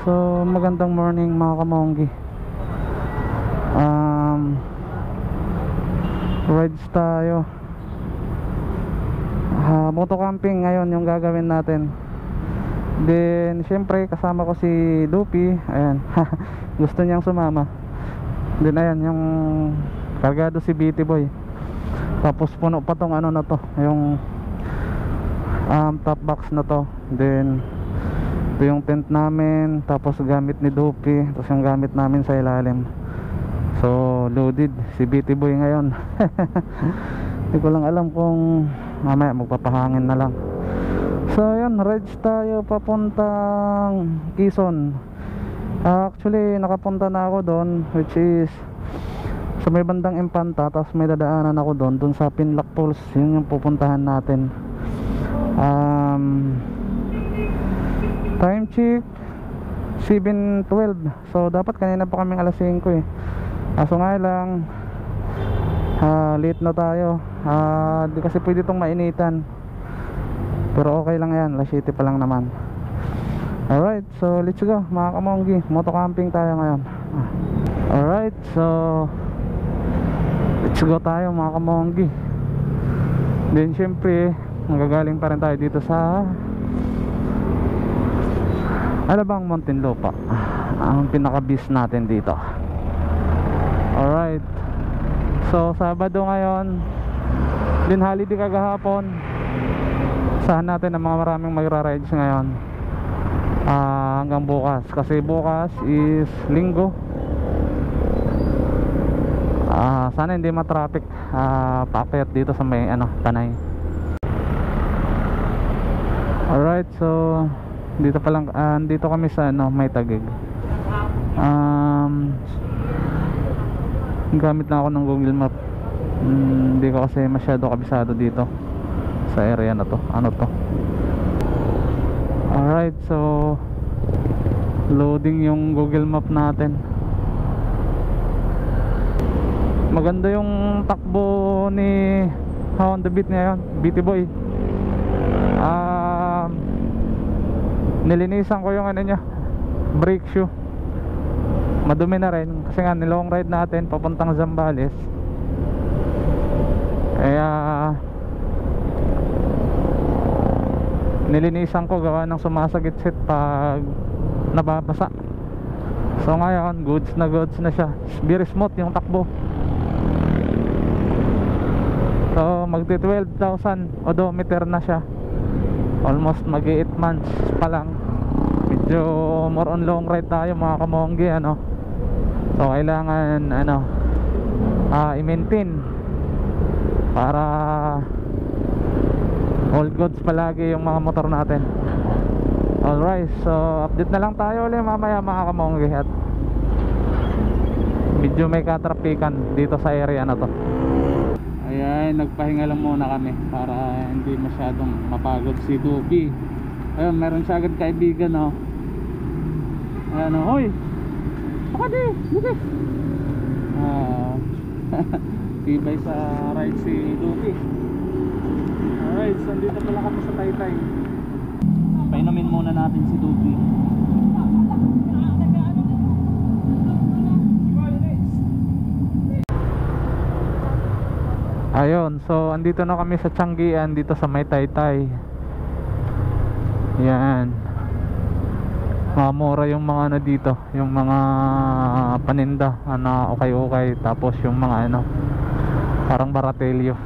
So magandang morning mga kamonggi. Rides tayo. Moto camping ngayon yung gagawin natin. Then syempre kasama ko si Dupi. Ayan. Gusto niyang sumama. Then ayan yung kargado si BT Boy. Tapos puno pa tong ano na to, yung top box na to. Then ito yung tent namin, tapos gamit ni Dupi, tapos yung gamit namin sa ilalim. So loaded si BT Boy ngayon. Hindi ko lang alam kung mamaya magpapahangin na lang. So yun, rides tayo papuntang Quezon. Actually nakapunta na ako doon, which is sa may bandang Impanta. Tapos may dadaanan ako doon sa Pinlock Falls. Yun yung pupuntahan natin. Time check 7:12. So dapat kanina pa kaming alas 5 eh. Kaso nga lang late na tayo. Di kasi pwede itong mainitan. Pero okay lang yan, alas 7 pa lang naman. Alright, so let's go mga kamonggi. Moto camping tayo ngayon. Alright, so let's go tayo mga kamonggi. Then syempre magagaling pa rin tayo dito sa Alabang Muntinlupa, ang pinaka-base natin dito. Alright, so Sabado ngayon, din holiday kagahapon. Saan natin ang mga maraming magra-rides ngayon hanggang bukas, kasi bukas is Linggo. Sana hindi matraffic paakyat dito sa may Tanay. Alright, so dito pa lang, dito kami sa May Taguig. Gamit na ako ng Google Map. Hindi ko kasi masyado kabisado dito sa area na to. Ano to? Alright, so loading yung Google Map natin. Maganda yung takbo ni How on the Beat ngayon, BT Boy. Nilinisan ko yung niya, brake shoe. Madumi na rin kasi nga nilong ride natin papuntang Zambales. Kaya nilinisan ko gawa ng sumasagit-sit pag nababasa. So ngayon goods na siya. Very smooth yung takbo. So magti 12,000 odometer na siya. Almost mag 8 months pa lang. Medyo more on long ride tayo mga kamonggi, So kailangan i-maintain para all goods palagi yung mga motor natin. Alright, so update na lang tayo ulit mamaya mga kamonggi. At medyo may katrapikan dito sa area na to. Ayan, nagpahinga lang muna kami para hindi masyadong mapagod si Dupi. Ayun, meron siya agad kaibigan, Ayan, hoy! Baka di! Tibay sa ride si Dupi. Alright, so dito pala kami sa Taytay. Painumin muna natin si Dupi. Ayun, so andito na kami sa Tianggian dito sa may Taytay. Yan. Mura yung mga dito, yung mga paninda, okay. Tapos yung mga parang baratelyo.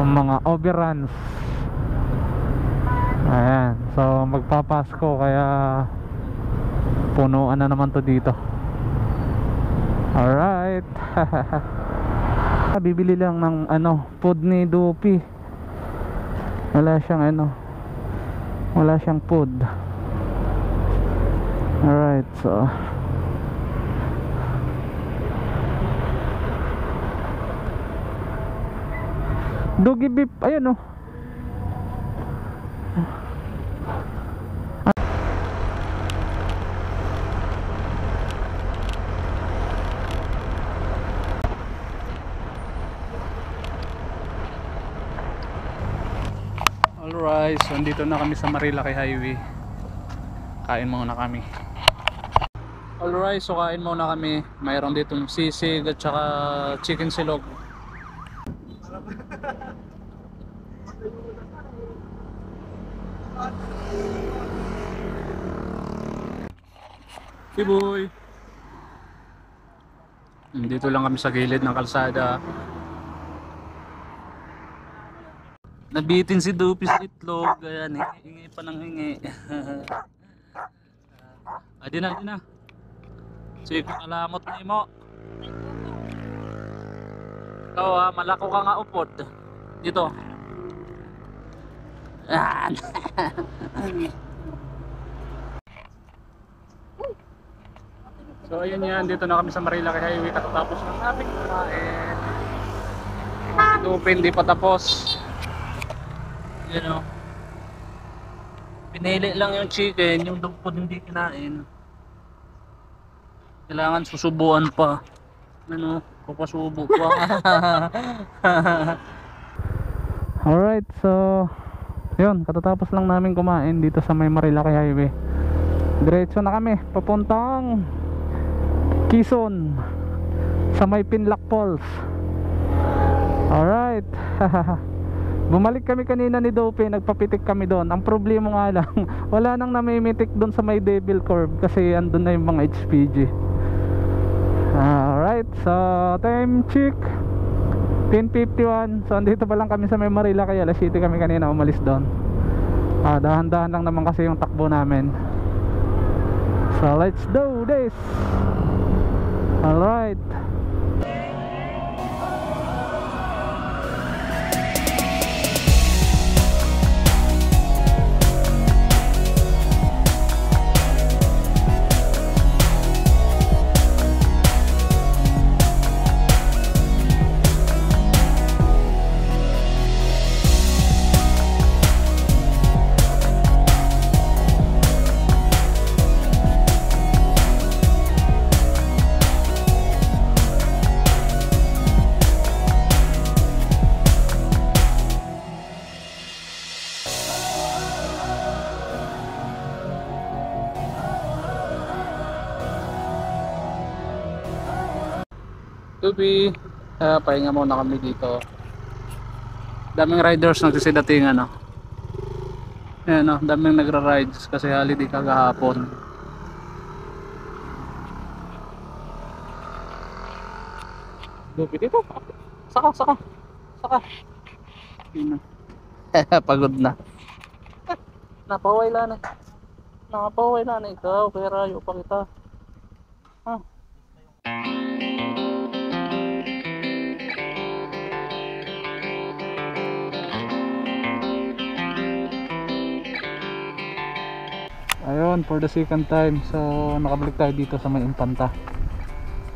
Yung mga overruns. Ayan, so magpapasko kaya punuan na naman to dito. Alright. Bibili lang ng food ni Dupi. Wala siyang food. Alright, so doggy beef, ayun Alright, so andito na kami sa Marilaki Highway. Kain muna kami. Alright, so kain muna kami. Mayroon dito sisig at saka chicken silog. Si boy. Dito lang kami sa gilid ng kalsada. Nabitin si Dupi sa itlog. Ayan, hingi pa ng hingi. Adi na. Sige, alamot na mo. Ikaw ha, malako ka nga upod. Dito. Ayan. So ayun yan, dito na kami sa Marilaki Highway. Katatapos ng namin kumain. Si Dupi hindi pa tapos. Yun o. Pinili lang yung chicken, yung dugpod hindi kinain. Kailangan susubuan pa. Ano, papasubo pa. Alright, so yun, katatapos lang namin kumain dito sa may Marilaki Highway. Diretso na kami, papuntang Quezon sa may Pinlac Falls. Alright. Bumalik kami kanina ni Dope, nagpapitik kami doon. Ang problema nga lang, wala nang namimitik doon sa may Devil Curve kasi andun na yung mga HPG. Alright, so time check 10:51. So andito pa lang kami sa may Marila, kaya alas 7 kami kanina umalis doon. Dahan-dahan lang naman kasi yung takbo namin. So let's do this. Alright. Tubi, pahinga muna kami dito. Daming riders nagsisidatingan, no? Ayan, no? Daming nagra-rides kasi holiday kagahapon. Tubi dito. Saka. Pagod na. Napaway na ikaw, pero ayaw pa kita. Ayun, for the second time, so nakabalik tayo dito sa may Impanta.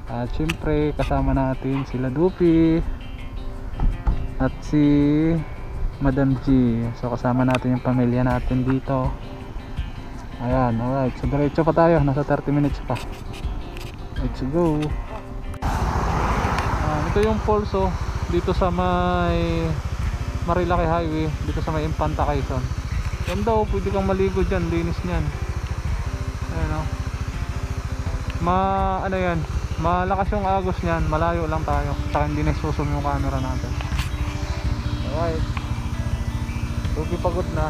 At syempre kasama natin sila Dupi at si Madam G. So kasama natin yung pamilya natin dito. Ayan, alright, so diretso pa tayo, nasa 30 minutes pa. Let's go. Ito yung falls, oh, dito sa may Marilaki Highway, dito sa may Impanta, Quezon. Yan daw, pwede kang maligo dyan, linis nyan. Ayan, o. Ano yan, malakas yung agos nyan, malayo lang tayo, saka hindi nagsusum yung camera natin. Alright, Ruby pagod na.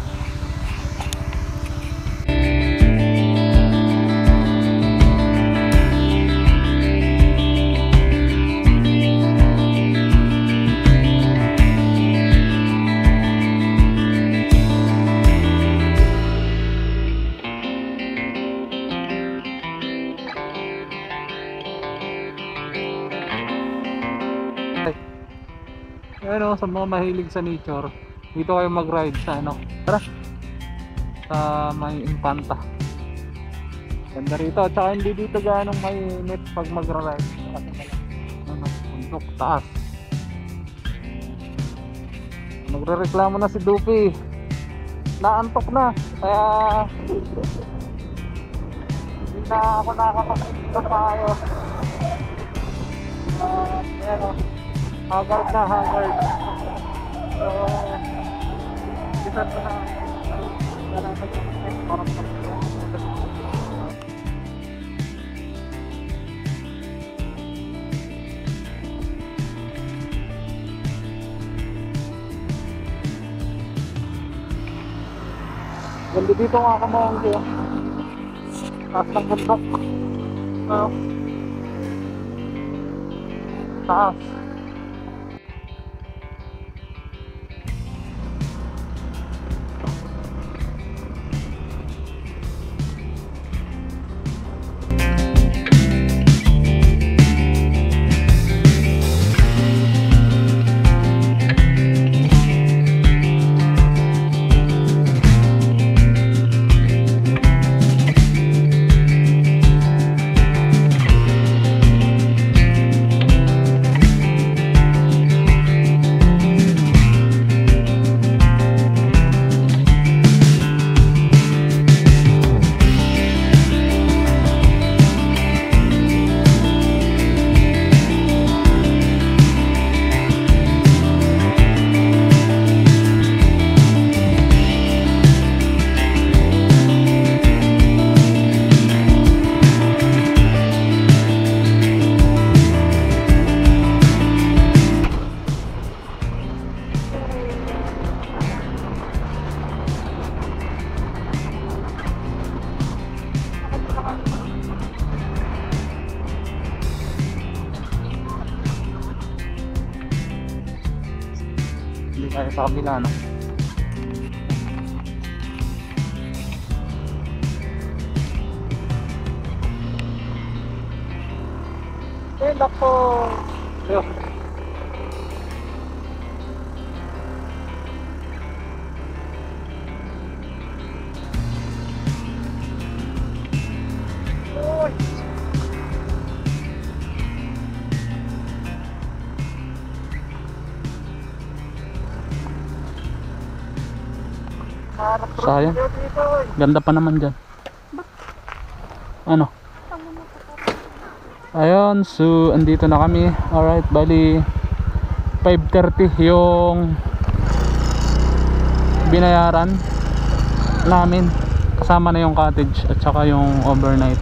Ano, sa mga mahilig sa nature, dito kayo mag-ride sa ano, tara, sa may Impanta. Ganda rito, at saka hindi dito ganong mainit pag mag-ride kasi ano, bundok, taas. Nagre-reklamo na si Dupi, naantok na, kaya hindi na ako nakakapagpunta pa kayo. Ayan o, haggard na haggard. So isa na parang Ganda dito mga kamongki. Taas ng bundok. Oh. Taas. Hindi kaya sa kabila, no? Eh, nako! Sayang. Ganda pa naman dyan. Ano? Ayun, so andito na kami. Alright, bali 5:30 yung binayaran namin. Kasama na yung cottage at saka yung overnight.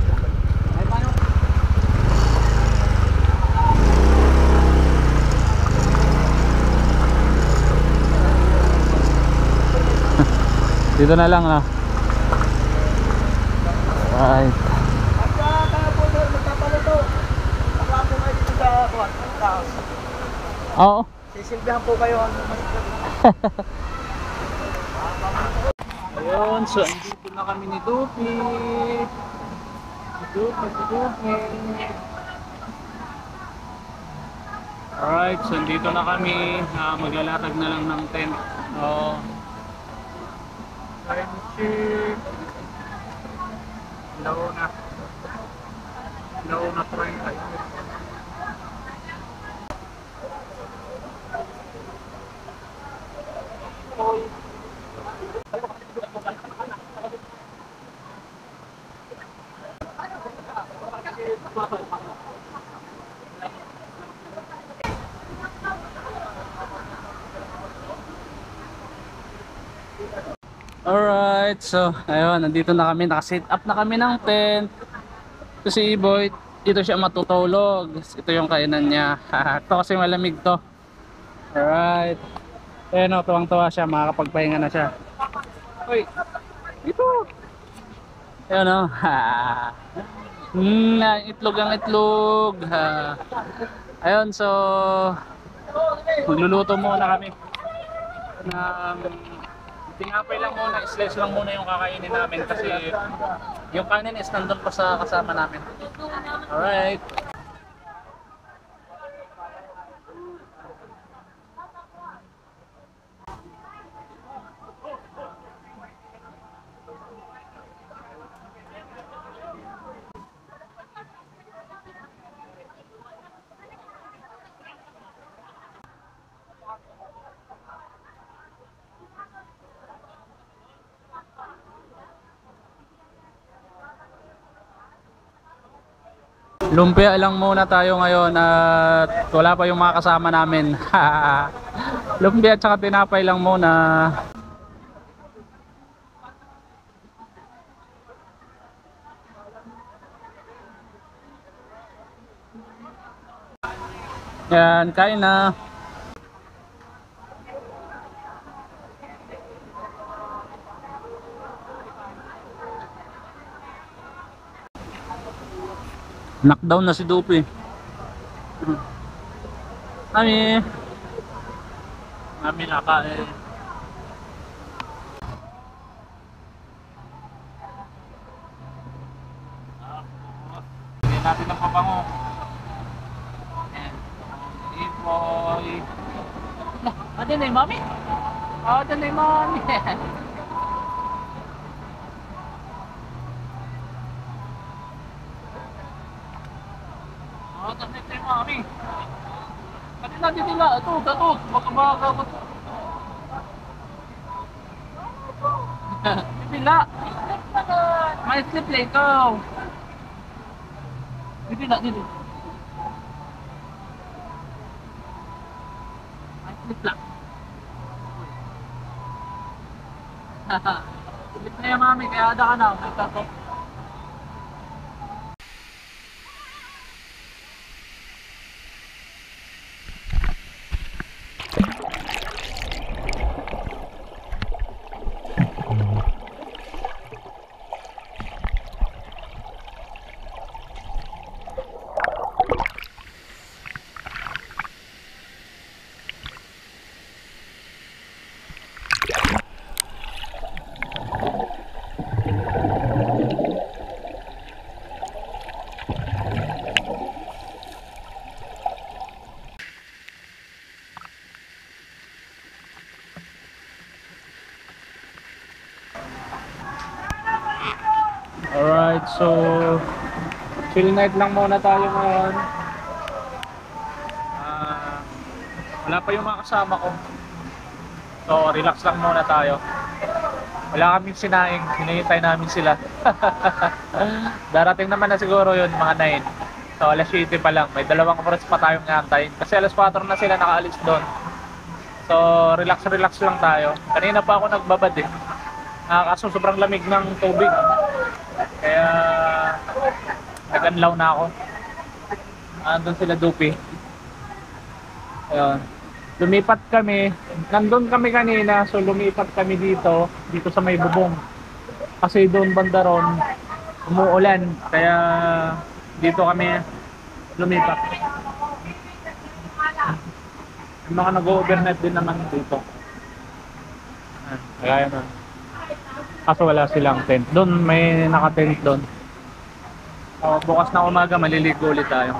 Dito na lang na. Right. Oo. Sisilbihan po kayo. Ayun, so andito na kami ni Dupi. Dupi. Alright, so andito na kami. Maglalatag na lang ng tent. Oo. Time check. Launa 30. Alright, so ayun, nandito na kami, nakaset up na kami ng tent. Ito si Boy, dito siya matutulog. Ito yung kainan niya. Ito kasi malamig to. Alright. Ayun o, tuwang-tuwa siya, makakapagpahinga na siya. Uy, dito. Ayun o. Itlog ang itlog. Ayun, so magluluto muna kami ng tinapay lang muna, slice lang muna yung kakainin namin kasi yung kanin is nandun pa sa kasama namin. Alright. Lumpia lang muna tayo ngayon at wala pa yung mga kasama namin. Lumpia at saka tinapay lang muna. Yan, kain na. Knockdown na si Dupi. Mami. Mami nakain. Bigyan natin ng pabango. Ayan. Ipoy. Ano na yung mami? Oh, ito na yung mami. Oh, ito na yung mami. Pati natin nila. Ito. Baka. Bibila. May slip later. Bibila dito. May slip lang. Slip na yung mami. Kaya ada ka na. May tato. Alright, so chill night lang muna tayo ngayon. Wala pa yung mga kasama ko. So relax lang muna tayo. Wala kaming sinaing, hinihintay namin sila. Darating naman na siguro yun, mga 9. So alas 7 pa lang, may 2 oras pa tayong ngantayin. Kasi alas 4 na sila nakaalis doon. So relax lang tayo. Kanina pa ako nagbabad eh. Kaso sobrang lamig ng tubig. Kaya nag-anlaw na ako. Andun sila Dupi. Ayun. Lumipat kami. Nandun kami kanina, so lumipat kami dito sa may bubong. Kasi doon banda ron, umuulan. Kaya dito kami lumipat. Yung mga nag-overnight din naman dito. Kaya nun. Kaso wala silang tent. Doon may naka-tent doon. Bukas na umaga maliligo ulit tayo.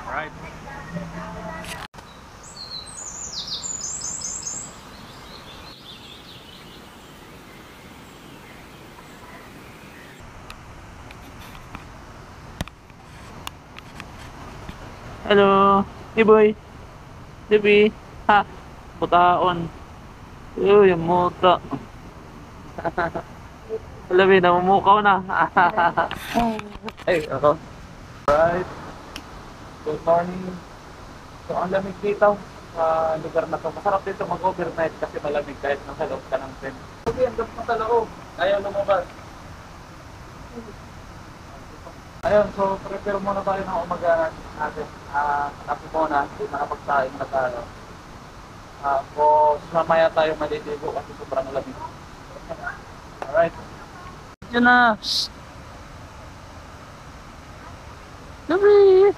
Alright. Hello, Iboy. Dibi. Ha. Putaon. Uy, yung muta. Alam mo, namumukaw na. Ay, ako. Alright. Good morning. So, ang lamig dito sa lugar na to. Masarap dito mag-overnight kasi malamig kahit nasa loob ka ng tent. Okay, ang gap na sa loob. Ayaw lumabas. Ayun, so prepare muna tayo ng umaga natin. Tapos muna, nakapagsaing na tayo. Tapos mamaya tayo maliligo kasi sobrang lamig. Alright. Yun na. Gabi.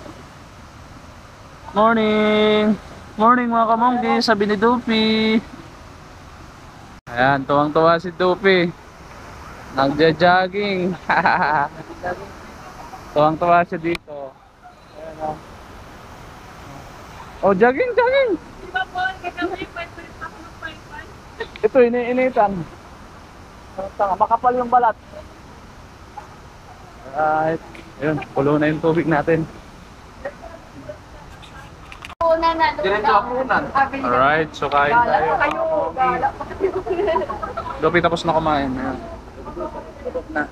Morning. Morning mga kamongki, sabi ni Dupi. Ayan, tuwang-tuwa si Dupi. Nagja-jogging. Tuwang-tuwa siya dito. Ayan o. Oh, jogging. Di ba po, kagabi, pwede ako ng paypay. Ito, iniinitan. Makapal yung balat. Alright. Ayun, pulo na yung tubig natin. Diretso hapunan. Alright, so kain tayo. Dupi tapos na kumain. Ayan. Na.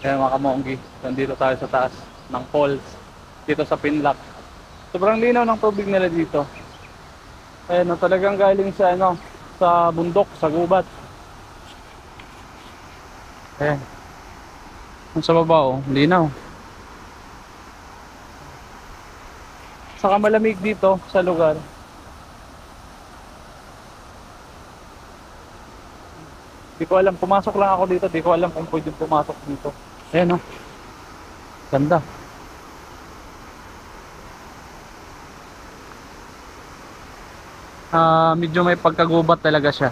Kaya mga kamonggi, nandito tayo sa taas ng falls dito sa Pinlac. Sobrang linaw ng tubig nila dito. Ayan, talagang galing sa sa bundok, sa gubat. Ayan. Yung sa baba, linaw. Saka malamig dito sa lugar. Di ko alam, pumasok lang ako dito, di ko alam kung pwedeng pumasok dito. Ayan, oh. Ganda. Medyo may pagkagubat talaga siya.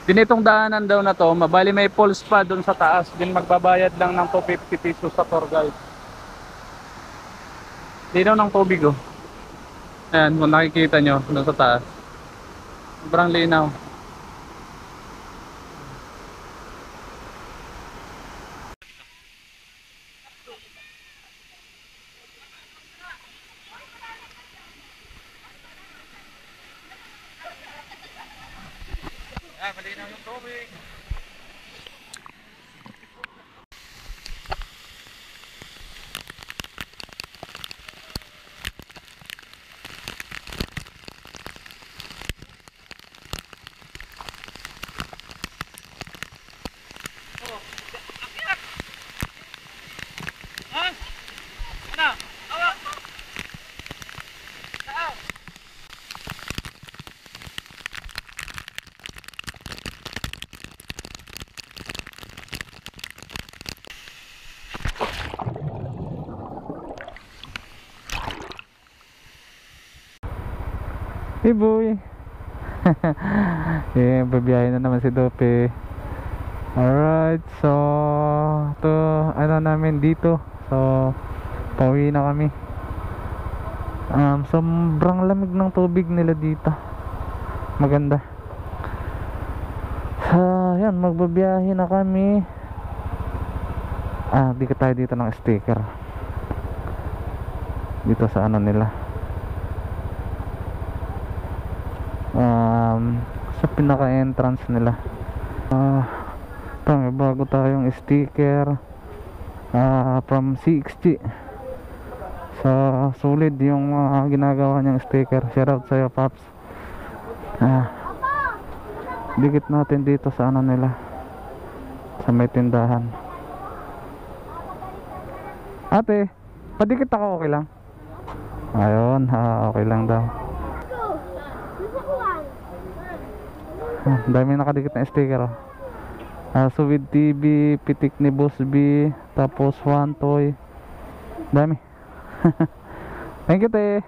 Dinitong daanan daw na to, mabali may falls pa doon sa taas. Din magbabayad lang ng 250 pesos sa tour guide. Linaw ng tubig, oh. Ayan, kung nakikita nyo doon sa taas. Sobrang linaw. Malinaw yung tubig. Hey boy. Yeah, babiyahin na naman si Dope. Alright, so to ano namin dito. So pauwi na kami. Sobrang lamig ng tubig nila dito. Maganda. So yan, magbabiyahe na kami. Di ka tayo dito ng sticker. Dito sa ano nila. Sa pinaka-entrance nila. May bago tayong sticker from CXG. So solid yung ginagawa niyang sticker. Shout out sa'yo, Paps. Dikit natin dito sa ano nila, sa may tindahan. Ate, padikit ako, okay lang? Ayun, okay lang daw. Dami nakadikit na sticker, oh. Suwid TV, pitik ni Boss B, tapos One Toy. Dami. Thank you, te.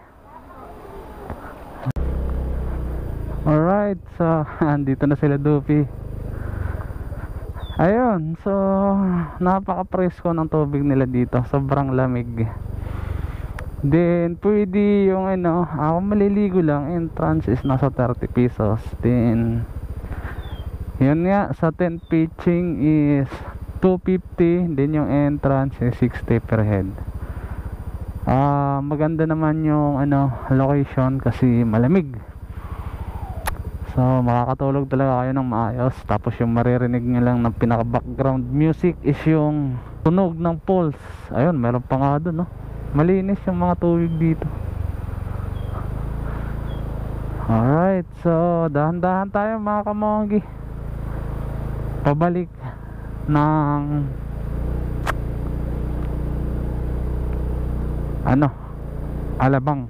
Alright, so andito na sila, Dupi. Ayun, so napaka-presko ng tubig nila dito. Sobrang lamig. Then pwede yung ano, ako maliligo lang. Entrance is nasa 30 pesos. Then yun nga, sa tent pitching is 250. Then yung entrance is 60 per head. Maganda naman yung ano, location kasi malamig. So makakatulog talaga kayo ng maayos. Tapos yung maririnig nyo lang ng pinaka background music is yung tunog ng pulse. Ayun, meron pa nga dun, no? Malinis yung mga tubig dito. Alright, so dahan-dahan tayo mga kamongi. Pabalik ng ano, Alabang.